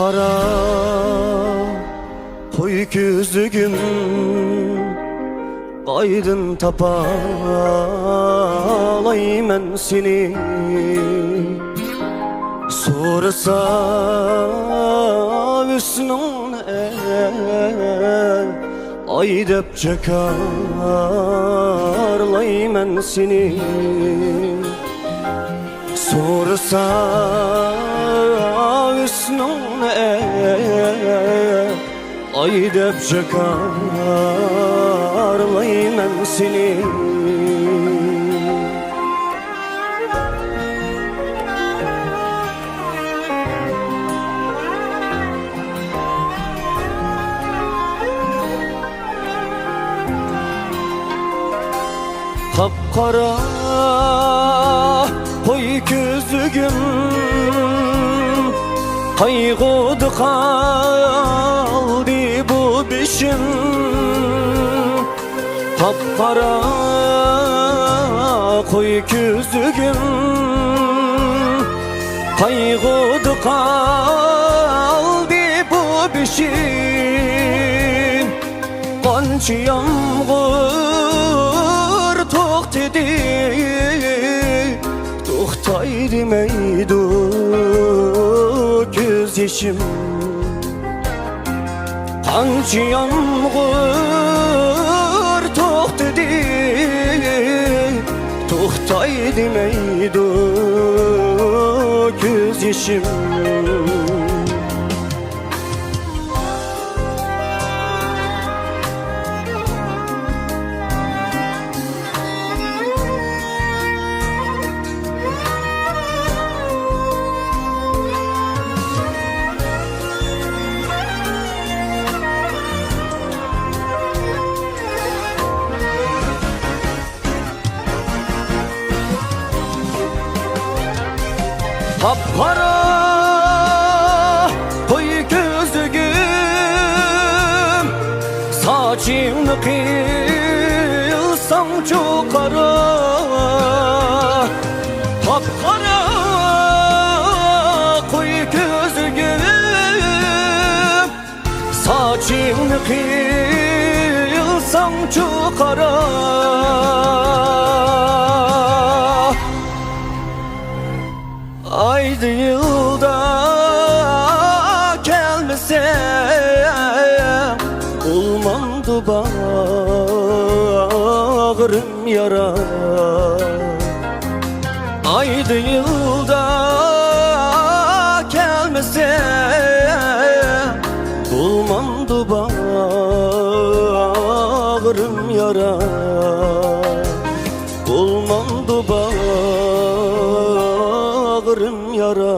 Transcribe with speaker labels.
Speaker 1: Kapkara koy gözlüğüm, aydın tapalay men seni. Sorsa üstün ay dep çakarlay men seni. Sorsa üstün ay dep çakarlay men seni. Kapkara koy gözlüğüm, kaygıdı kaldı bu bişim. Kapkara koy gözlüğüm, kaygıdı kaldı bu bişim. Qancha yağmur to'xtadi, to'xtay demaydi ko'z yoshim. Qancha yağmur to'xtadi, to'xtay demaydi ko'z yoshim. Kapkara koy gözlüğüm, saçını kıyılsam çukara. Kapkara koy gözlüğüm, saçını kıyılsam çukara. Aydı yılda gelmesem, olmandı bağrım yara. Aydı yılda gelmesem, olmandı bağrım yara. Olmandı bağrım yara.